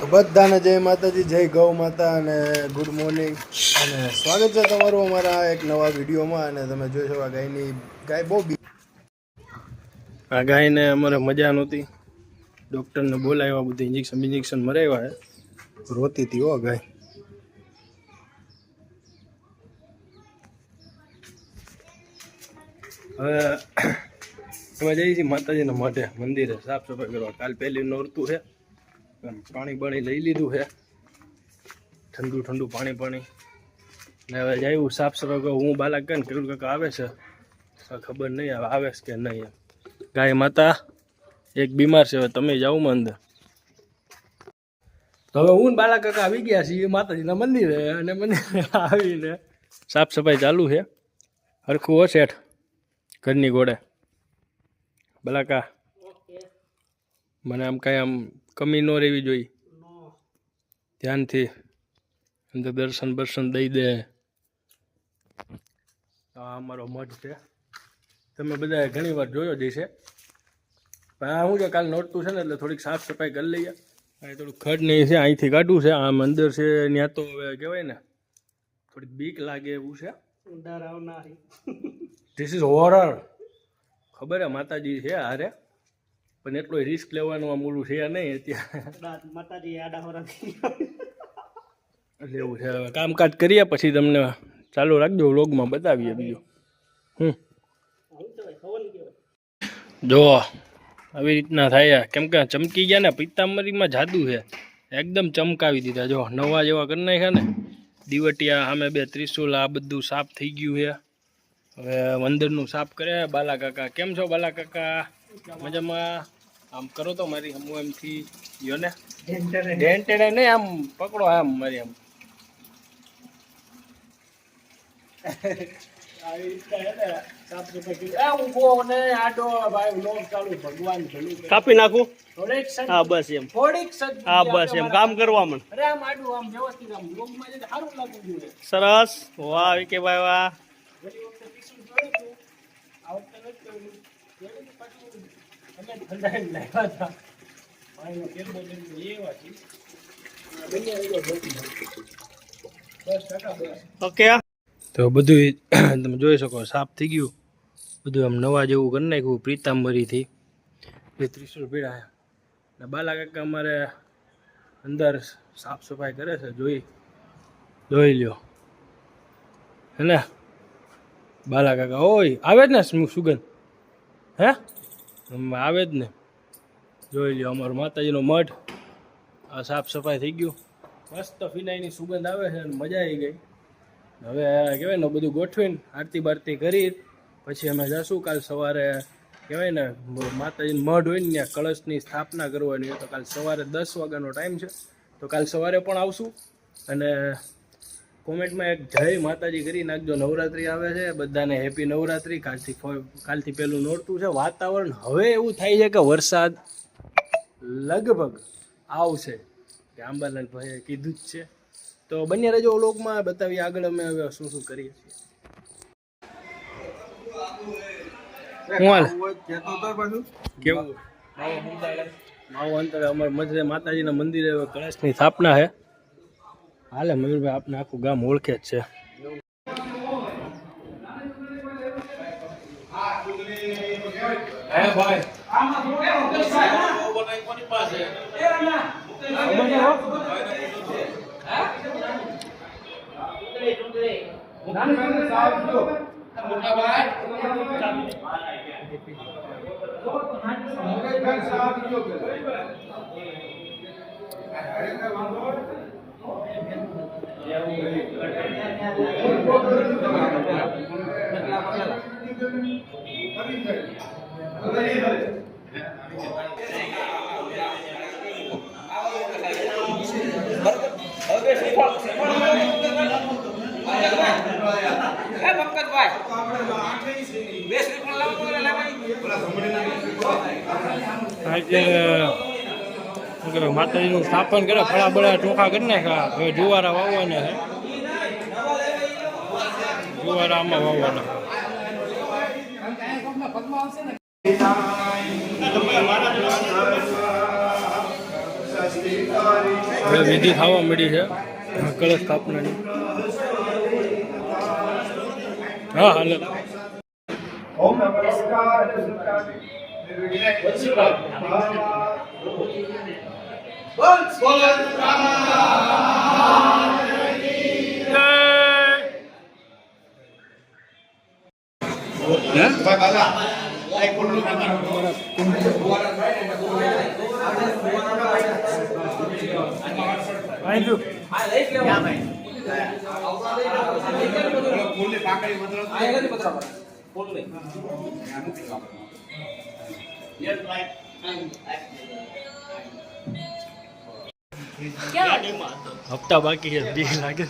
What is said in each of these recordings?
તો બધાને જય માતાજી, જય ગૌ માતા અને ગુડ મોર્નિંગ અને સ્વાગત છે તમારું અમારા એક નવા વિડીયોમાં. અને તમે જોઈ શકો ગાય બહુ આ ગાયને અમારે મજા નહોતી, ડૉક્ટરને બોલાવ્યા, બધું ઇન્જેક્શન મરાવ્યા છે, રોતી હતી હો ગાય. હવે અમે જઈએ છીએ માતાજીના મઢે, મંદિરે સાફ સફાઈ કરવા. કાલ પહેલી નોરતું છે, પાણી બાણી લઈ લીધું છે, ઠંડુ પાણી ને હવે જાય સાફ સફાઈ કરવા. હું બાલા કહીને કેવું કાકા આવે છે, ખબર નહીં આવે છે કે નહીં. ગાય માતા એક બીમાર છે, હવે તમે જાઓ માં અંદર. તો હવે હું બાલા કાકા આવી ગયા છીએ માતાજીના મંદિરે, અને મંદિરે આવીને સાફ સફાઈ ચાલુ છે. હરખું હો શેઠ ઘરની ઘોડે બલાકા, મને આમ કાંઈ આમ કમી ન રહેવી જોઈએ, ધ્યાનથી અંદર દર્શન દઈ દે. આ અમારો મઠ છે, તમે બધા ઘણી વાર જોયો જ છે, પણ આ શું છે કાલ નોરતું છે ને એટલે થોડીક સાફ સફાઈ કરી લઈએ. અહીં થોડુંક ખડ નહીં છે, અહીંથી કાઢવું છે. આમ અંદર છે ત્યાં તો હવે કહેવાય ને થોડીક બીક લાગે એવું છે. This is horror. ખબર હે માતાજી છે હારે, પણ એટલો રિસ્ક લેવાનું આ મૂળું છે નહીં અત્યારે. માતાજી એટલે એવું છે. હવે કામકાજ કરીએ પછી તમને ચાલુ રાખજો, વ્લોગમાં બતાવીએ બીજું. જો આવી રીતના થાય, કેમ કે ચમકી ગયા ને, પિત્તાંબરીમાં જાદુ છે, એકદમ ચમકાવી દીધા. જો નવા જેવા કરી નાખ્યા ને, દીવટિયા સામે બે ત્રિશુલ, આ બધું સાફ થઈ ગયું છે. હવે મંદિરનું સાફ કરે બાલા કાકા. કેમ છો બાલા કાકા? મજામાં? આમ કરો તો મારી હમું એમથી યો ને ડેન્ટેડે નહીં, આમ પકડો આમ મારી આમ. કાપી નાખું. હા બસ એમ, હા બસ એમ કામ કરવા મને. સરસ, વાહ કે ભાઈ વાહ. ઓકે, તો બધું તમે જોઈ શકો સાફ થઈ ગયું, બધું આમ નવા જેવું કરી નાખ્યું પીતાંબરીથી. એ ત્રિશુલ પીડા ને બાલા કાકા અમારે અંદર સાફ સફાઈ કરે છે, જોઈ લ્યો હે ને બાલા કાકા. ઓય આવે જ ને સુગંધ, હે આવે જ ને. જોઈ લ્યો અમારો માતાજીનો મઠ, આ સાફ સફાઈ થઈ ગયું, મસ્ત ફિનાઈની સુગંધ આવે છે, મજા આવી ગઈ. હવે કહેવાય ને બધું ગોઠવીને આરતી બારતી કરી પછી અમે જઈશું. કાલ સવારે કહેવાય ને માતાજીનું મઢ હોય ને ત્યાં કળશની સ્થાપના કરવાની હોય, તો કાલ સવારે 10 વાગ્યાનો ટાઈમ છે, તો કાલ સવારે પણ આવશું. અને કોમેન્ટમાં એક જય માતાજી કરી નાખજો. નવરાત્રિ આવે છે, બધાને હેપી નવરાત્રિ. કાલથી પહેલું નોરતું છે. વાતાવરણ હવે એવું થાય છે કે વરસાદ લગભગ આવશે, કે આંબાલાલ ભાઈએ કીધું જ છે. તો બંને રહેજો વ્લોગમાં, બતાવીએ આગળ અમે હવે શું કરીએ છીએ. કેવું માવું અંતરે અમારે મધરે માતાજીના મંદિરે કળશની સ્થાપના છે. હાલે મયુરભાઈ, આપને આખું ગામ ઓળખે જ છે. માતાજીનું સ્થાપન કરે, ફળા બળા ચોખા કરી નાખ્યા. હવે જુવારા વાવવાના છે, જુવારા આમાં વાવવાના. સ્વસ્તિકાય હવે વિધિ થવા મળી છે કળશ સ્થાપનાની. હા હાલે હપ્તા બાકી છે બીક લાગે.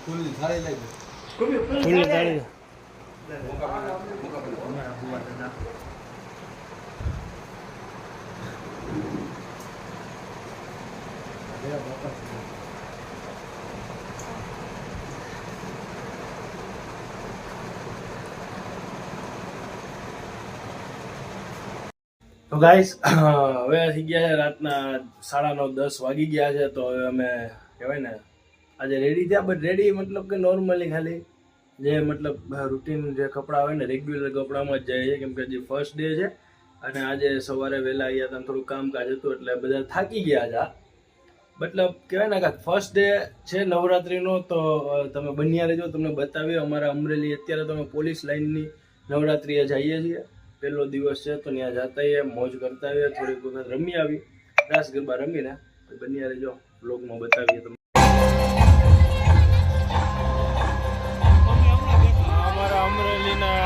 ફૂલની થાળી તો ગાઈસ હવે થઈ ગયા છે રાતના 9:30-10 વાગી ગયા છે. તો હવે અમે કહેવાય ને આજે રેડી થયા, બટ રેડી મતલબ કે નોર્મલી ખાલી જે મતલબ રૂટીન જે કપડાં હોય ને રેગ્યુલર કપડામાં જ જાય છે, કેમ કે જે ફર્સ્ટ ડે છે અને આજે સવારે વહેલા આવ્યા હતા, થોડું કામકાજ હતું એટલે બધા થાકી ગયા હતા. મતલબ કહેવાય ને કે ફર્સ્ટ ડે છે નવરાત્રિનો, તો તમે બન્યા રહેજો, તમને બતાવીએ. અમારા અમરેલી અત્યારે તમે પોલીસ લાઇનની નવરાત્રિએ જઈએ છીએ, પહેલો દિવસ છે તો ત્યાં જતા આવીએ, મોજ કરતા આવીએ, થોડીક વખત રમી આવી, રાસ ગરબા રમીને બન્યા રહેજો, બ્લોગમાં બતાવીએ તમને. અમારા અમરેલીના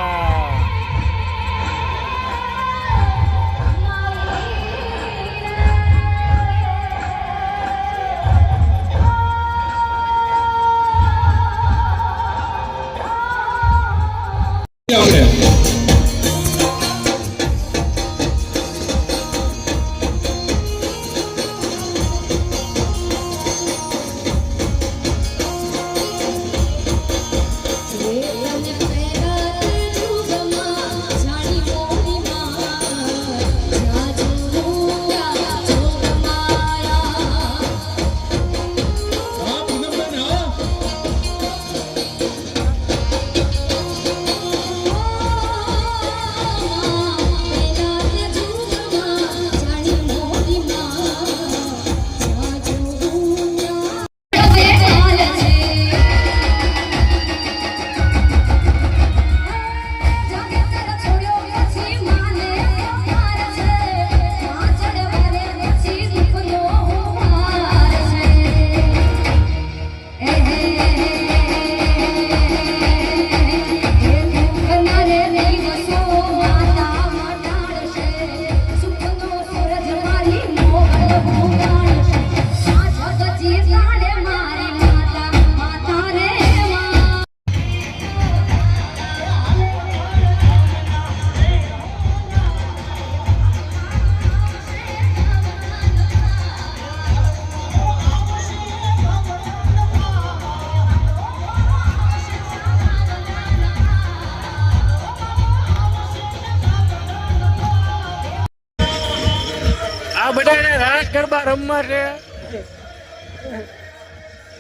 બધાને રાસ ગરબા રમવા છે.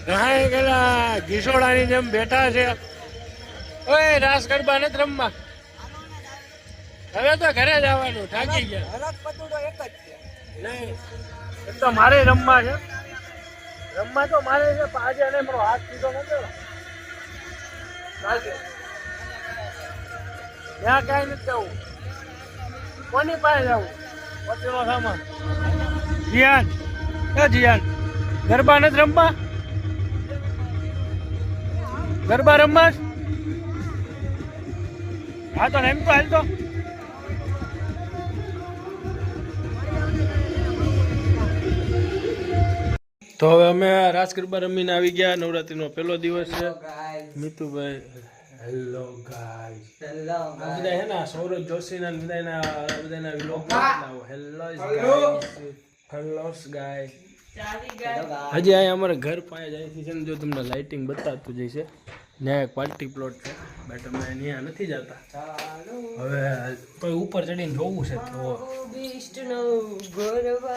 ઘણા પેલા ઘીસોડાની જેમ બેઠા છે. ઓય રાસ ગરબા નથી રમવા, હવે તો ઘરે જવાનું, થાકી ગયા. નહીં એ તો મારે રમવા છે, રમવા તો મારે છે, પણ આજે એને મારો હાથ સીધો નથી. ત્યાં કાંઈ નથી જવું, કોની પાસે જવું? પછીનો સામાન. જીયાન જીયાન ગરબા નથી રમવા, ગરબા રમવા. હા તો એમ તો હાલ તો હવે અમે રાસ ગરબા રમીને આવી ગયા. નવરાત્રીનો પહેલો દિવસ છે. મિતુભાઈ હેલો ગાઈસ, બધા હે ને સૌરભ જોશીના બધાના વિલોગ બનાવો. હેલો ગાઈસ, હજી અહીંયા અમારા ઘર પાસે જાય છે ને, જો તમને લાઇટિંગ બતાવતું જઈશે. ત્યાં એક પાર્ટી પ્લોટ છે, બટ અમે ત્યાં નથી જતા. હવે કોઈ ઉપર ચડીને જોવું છે તો